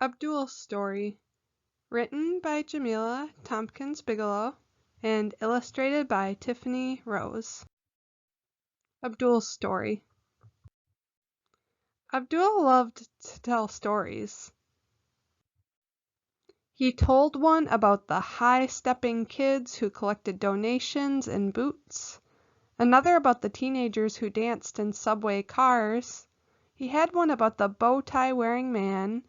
Abdul's story, written by Jamilah Thompkins-Bigelow and illustrated by Tiffany Rose. Abdul's story. Abdul loved to tell stories. He told one about the high-stepping kids who collected donations in boots, another about the teenagers who danced in subway cars. He had one about the bow-tie-wearing man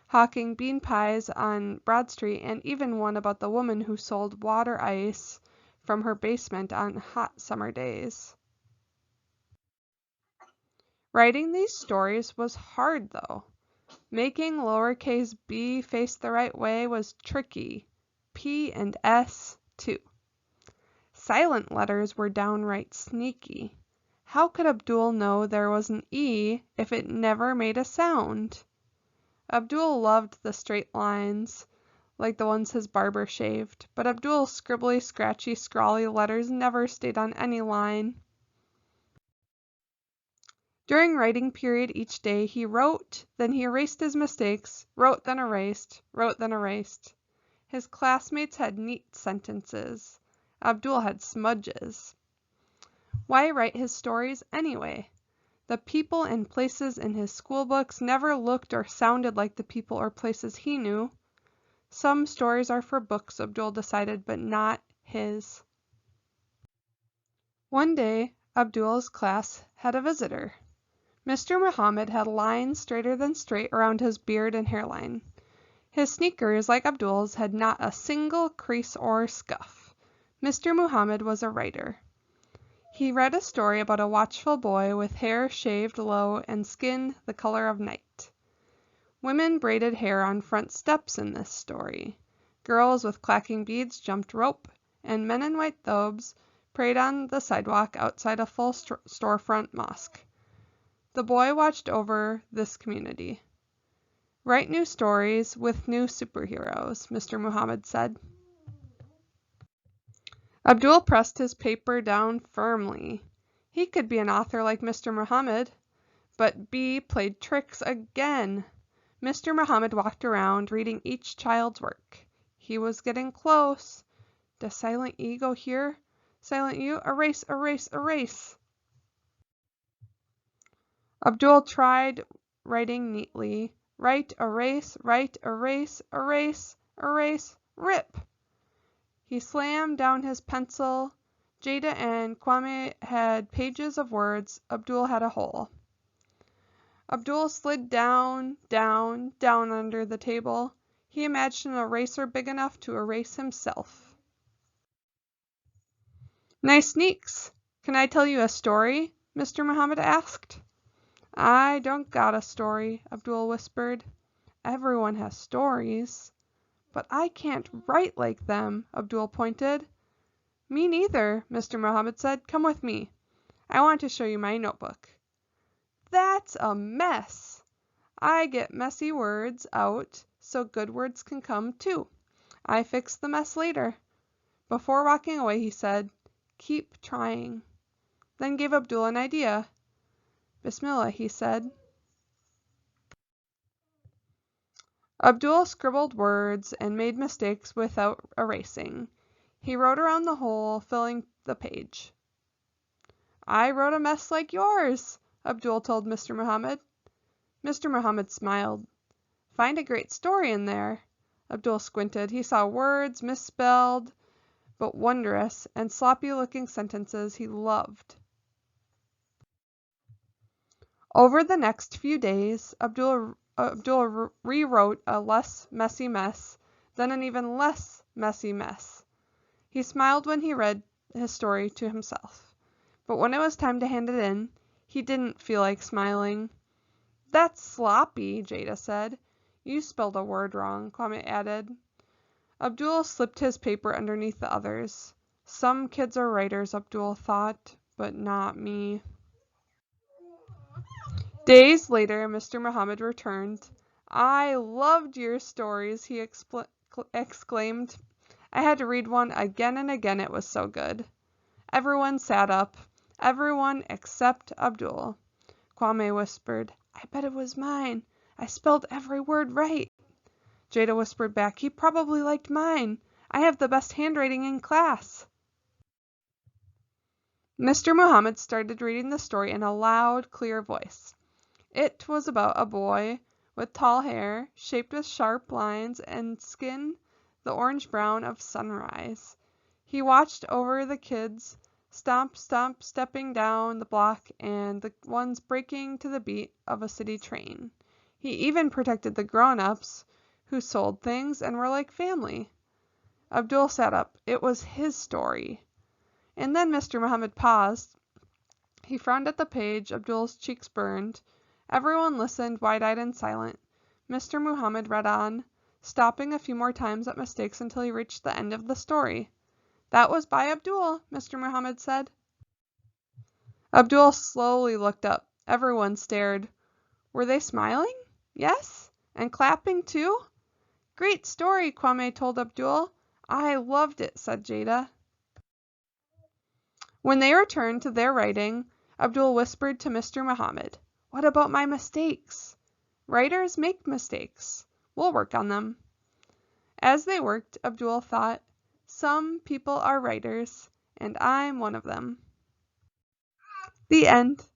hawking bean pies on Broad Street, and even one about the woman who sold water ice from her basement on hot summer days. Writing these stories was hard, though. Making lowercase b face the right way was tricky. P and S, too. Silent letters were downright sneaky. How could Abdul know there was an E if it never made a sound? Abdul loved the straight lines, like the ones his barber shaved, but Abdul's scribbly, scratchy, scrawly letters never stayed on any line. During writing period each day, he wrote, then he erased his mistakes, wrote, then erased, wrote, then erased. His classmates had neat sentences. Abdul had smudges. Why write his stories anyway? The people and places in his school books never looked or sounded like the people or places he knew. Some stories are for books, Abdul decided, but not his. One day, Abdul's class had a visitor. Mr. Muhammad had lines straighter than straight around his beard and hairline. His sneakers, like Abdul's, had not a single crease or scuff. Mr. Muhammad was a writer. He read a story about a watchful boy with hair shaved low and skin the color of night. Women braided hair on front steps in this story. Girls with clacking beads jumped rope, and men in white thobes prayed on the sidewalk outside a full storefront mosque. The boy watched over this community. Write new stories with new superheroes, Mr. Muhammad said. Abdul pressed his paper down firmly. He could be an author like Mr. Muhammad. But B played tricks again. Mr. Muhammad walked around, reading each child's work. He was getting close. Does silent E go here? Silent U, erase, erase, erase. Abdul tried writing neatly. Write, erase, erase, erase, rip. He slammed down his pencil. Jada and Kwame had pages of words. Abdul had a hole. Abdul slid down, down, down under the table. He imagined an eraser big enough to erase himself. Nice sneaks. Can I tell you a story? Mr. Muhammad asked. I don't got a story, Abdul whispered. Everyone has stories. But I can't write like them, Abdul pointed. Me neither, Mr. Muhammad said. Come with me. I want to show you my notebook. That's a mess. I get messy words out so good words can come too. I fix the mess later. Before walking away, he said, keep trying. Then gave Abdul an idea. Bismillah, he said. Abdul scribbled words and made mistakes without erasing. He wrote around the hole, filling the page. I wrote a mess like yours, Abdul told Mr. Muhammad. Mr. Muhammad smiled. Find a great story in there. Abdul squinted. He saw words misspelled, but wondrous, and sloppy-looking sentences he loved. Over the next few days, Abdul rewrote a less messy mess, then an even less messy mess. He smiled when he read his story to himself, but when it was time to hand it in, he didn't feel like smiling. That's sloppy, Jada said. You spelled a word wrong, Kwame added. Abdul slipped his paper underneath the others. Some kids are writers, Abdul thought, but not me. Days later, Mr. Muhammad returned. I loved your stories, he exclaimed. I had to read one again and again, it was so good. Everyone sat up. Everyone except Abdul. Kwame whispered, I bet it was mine. I spelled every word right. Jada whispered back. He probably liked mine. I have the best handwriting in class. Mr. Muhammad started reading the story in a loud, clear voice. It was about a boy with tall hair, shaped with sharp lines, and skin the orange-brown of sunrise. He watched over the kids, stomp, stomp, stepping down the block, and the ones breaking to the beat of a city train. He even protected the grown-ups, who sold things and were like family. Abdul sat up. It was his story. And then Mr. Muhammad paused. He frowned at the page. Abdul's cheeks burned. Everyone listened, wide-eyed and silent. Mr. Muhammad read on, stopping a few more times at mistakes until he reached the end of the story. That was by Abdul, Mr. Muhammad said. Abdul slowly looked up. Everyone stared. Were they smiling? Yes? And clapping too? Great story, Kwame told Abdul. I loved it, said Jada. When they returned to their writing, Abdul whispered to Mr. Muhammad, What about my mistakes? Writers make mistakes. We'll work on them. As they worked, Abdul thought, Some people are writers, and I'm one of them. The end.